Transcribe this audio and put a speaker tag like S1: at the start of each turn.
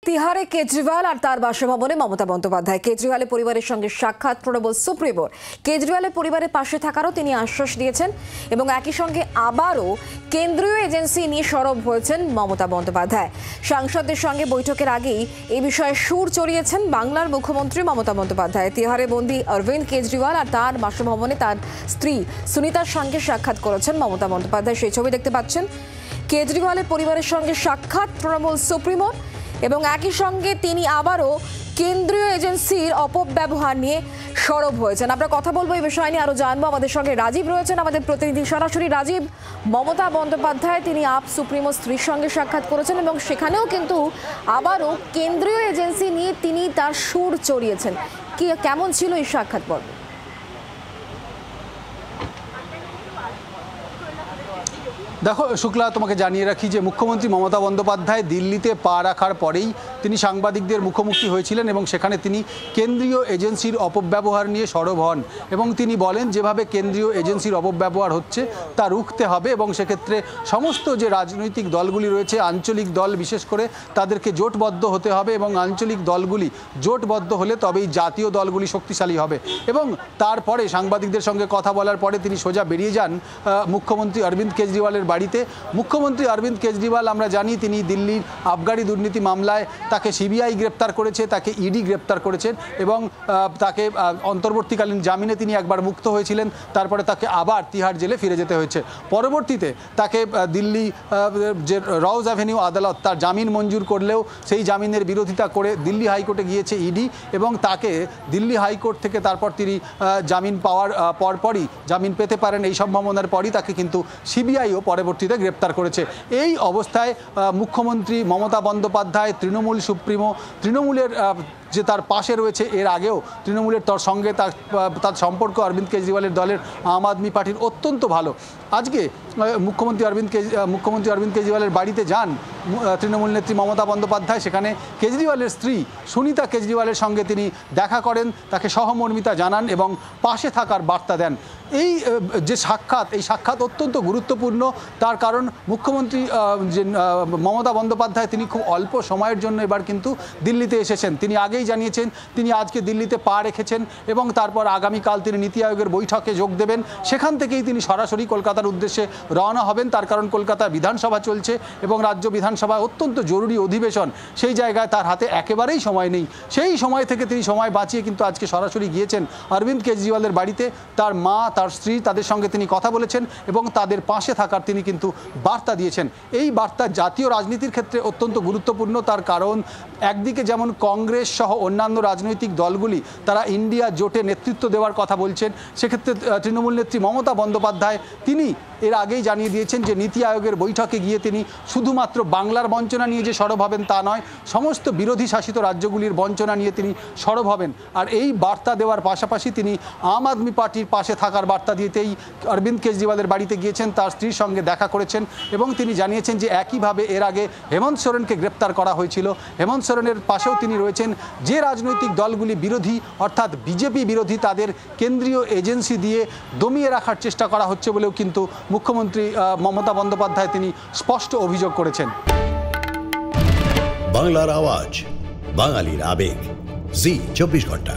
S1: তিহারে কেজরিওয়াল আর তার বাসভবনে মমতা বন্দ্যোপাধ্যায়। কেজরিওয়ালের পরিবারের সঙ্গে সাক্ষাৎ তৃণমূল সুপ্রিমোর। কেজরিওয়ালের পরিবারের পাশে থাকারও তিনি আশ্বাস দিয়েছেন এবং একই সঙ্গে আবারও কেন্দ্রীয় এজেন্সি নিয়ে সরব হয়েছেন মমতা বন্দ্যোপাধ্যায়। সাংসদদের সঙ্গে বৈঠকের আগেই এই বিষয়ে সুর চড়িয়েছেন বাংলার মুখ্যমন্ত্রী মমতা বন্দ্যোপাধ্যায়। তিহারে বন্দী অরবিন্দ কেজরিওয়াল আর তার বাসভবনে তার স্ত্রী সুনিতার সঙ্গে সাক্ষাৎ করেছেন মমতা বন্দ্যোপাধ্যায়। সেই ছবি দেখতে পাচ্ছেন। কেজরিওয়ালের পরিবারের সঙ্গে সাক্ষাৎ তৃণমূল সুপ্রিমোর এবং একই সঙ্গে তিনি আবারও কেন্দ্রীয় এজেন্সির অপব্যবহার নিয়ে সরব হয়েছেন। আমরা কথা বলবো এই বিষয় নিয়ে, আরো জানবো। আমাদের সঙ্গে রাজীব রয়েছেন, আমাদের প্রতিনিধি সরাসরি। রাজীব, মমতা বন্দ্যোপাধ্যায় তিনি আপ সুপ্রিমো স্ত্রীর সঙ্গে সাক্ষাৎ করেছেন এবং সেখানেও কিন্তু আবারও কেন্দ্রীয় এজেন্সি নিয়ে তিনি তার সুর চড়িয়েছেন। কেমন ছিল এই সাক্ষাৎ পর্ব?
S2: দেখো শুক্লা, তোমাকে জানিয়ে রাখি যে মুখ্যমন্ত্রী মমতা বন্দ্যোপাধ্যায় দিল্লিতে পা রাখার পরেই তিনি সাংবাদিকদের মুখোমুখি হয়েছিলেন এবং সেখানে তিনি কেন্দ্রীয় এজেন্সির অপব্যবহার নিয়ে সরব হন এবং তিনি বলেন যেভাবে কেন্দ্রীয় এজেন্সির অপব্যবহার হচ্ছে তা রুখতে হবে এবং সেক্ষেত্রে সমস্ত যে রাজনৈতিক দলগুলি রয়েছে, আঞ্চলিক দল বিশেষ করে, তাদেরকে জোটবদ্ধ হতে হবে এবং আঞ্চলিক দলগুলি জোটবদ্ধ হলে তবেই জাতীয় দলগুলি শক্তিশালী হবে। এবং তারপরে সাংবাদিকদের সঙ্গে কথা বলার পরে তিনি সোজা বেরিয়ে যান মুখ্যমন্ত্রী অরবিন্দ কেজরিওয়ালের বাড়িতে। মুখ্যমন্ত্রী অরবিন্দ কেজরিওয়াল, আমরা জানি তিনি দিল্লির আবগারি দুর্নীতি মামলায় তাকে সিবিআই গ্রেপ্তার করেছে, তাকে ইডি গ্রেপ্তার করেছেন এবং তাকে অন্তর্বর্তীকালীন জামিনে তিনি একবার মুক্ত হয়েছিলেন, তারপরে তাকে আবার তিহার জেলে ফিরে যেতে হয়েছে। পরবর্তীতে তাকে দিল্লি যে রওজ অ্যাভিনিউ আদালত তার জামিন মঞ্জুর করলেও সেই জামিনের বিরোধিতা করে দিল্লি হাইকোর্টে গিয়েছে ইডি এবং তাকে দিল্লি হাইকোর্ট থেকে তারপর তিনি জামিন পাওয়ার পরপরই, জামিন পেতে পারেন এই সম্ভাবনার পরই তাকে কিন্তু সিবিআইও পরবর্তীতে গ্রেপ্তার করেছে। এই অবস্থায় মুখ্যমন্ত্রী মমতা বন্দ্যোপাধ্যায়, তৃণমূল সুপ্রিমো, তৃণমূলের যে তার পাশে রয়েছে, এর আগেও তৃণমূলের সঙ্গে তার সম্পর্ক অরবিন্দ কেজরিওয়ালের দলের আম আদমি পার্টির অত্যন্ত ভালো। আজকে মুখ্যমন্ত্রী অরবিন্দ কেজরিওয়ালের বাড়িতে যান তৃণমূল নেত্রী মমতা বন্দ্যোপাধ্যায়। সেখানে কেজরিওয়ালের স্ত্রী সুনিতা কেজরিওয়ালের সঙ্গে তিনি দেখা করেন, তাকে সহমর্মিতা জানান এবং পাশে থাকার বার্তা দেন। এই যে সাক্ষাৎ, এই সাক্ষাৎ অত্যন্ত গুরুত্বপূর্ণ। তার কারণ মুখ্যমন্ত্রী যে মমতা বন্দ্যোপাধ্যায় তিনি খুব অল্প সময়ের জন্য এবার কিন্তু দিল্লিতে এসেছেন। তিনি আগেই জানিয়েছেন তিনি আজকে দিল্লিতে পা রেখেছেন এবং তারপর আগামীকাল তিনি নীতি আয়োগের বৈঠকে যোগ দেবেন। সেখান থেকেই তিনি সরাসরি কলকাতার উদ্দেশ্যে রওনা হবেন। তার কারণ কলকাতায় বিধানসভা চলছে এবং রাজ্য বিধানসভায় অত্যন্ত জরুরি অধিবেশন। সেই জায়গায় তার হাতে একেবারেই সময় নেই। সেই সময় থেকে তিনি সময় বাঁচিয়ে কিন্তু আজকে সরাসরি গিয়েছেন অরবিন্দ কেজরিওয়ালের বাড়িতে। তার মা, তার স্ত্রী, তাদের সঙ্গে তিনি কথা বলেছেন এবং তাদের পাশে থাকার তিনি কিন্তু বার্তা দিয়েছেন। এই বার্তা জাতীয় রাজনীতির ক্ষেত্রে অত্যন্ত গুরুত্বপূর্ণ। তার কারণ একদিকে যেমন কংগ্রেস সহ অন্যান্য রাজনৈতিক দলগুলি তারা ইন্ডিয়া জোটে নেতৃত্ব দেওয়ার কথা বলছেন, সেক্ষেত্রে তৃণমূল নেত্রী মমতা বন্দ্যোপাধ্যায় তিনি এর আগেই জানিয়ে দিয়েছেন যে নীতি আয়োগের বৈঠকে গিয়ে তিনি শুধুমাত্র বাংলার বঞ্চনা নিয়ে যে সরব হবেন তা নয়, সমস্ত বিরোধী শাসিত রাজ্যগুলির বঞ্চনা নিয়ে তিনি সরব হবেন। আর এই বার্তা দেওয়ার পাশাপাশি তিনি আম আদমি পার্টির পাশে থাকার বার্তা দিতেই অরবিন্দ কেজরিওয়ালের বাড়িতে গিয়েছেন, তার স্ত্রীর সঙ্গে দেখা করেছেন এবং তিনি জানিয়েছেন যে একইভাবে এর আগে হেমন্ত সোরেনকে গ্রেপ্তার করা হয়েছিল। হেমন্ত সোরেনের পাশেও তিনি রয়েছেন। যে রাজনৈতিক দলগুলি বিরোধী, অর্থাৎ বিজেপি বিরোধী, তাদের কেন্দ্রীয় এজেন্সি দিয়ে দমিয়ে রাখার চেষ্টা করা হচ্ছে বলেও কিন্তু মুখ্যমন্ত্রী মমতা বন্দ্যোপাধ্যায় তিনি স্পষ্ট অভিযোগ করেছেন।
S3: বাংলার আওয়াজ, বাঙালির আবেগ, জি 24 ঘন্টা।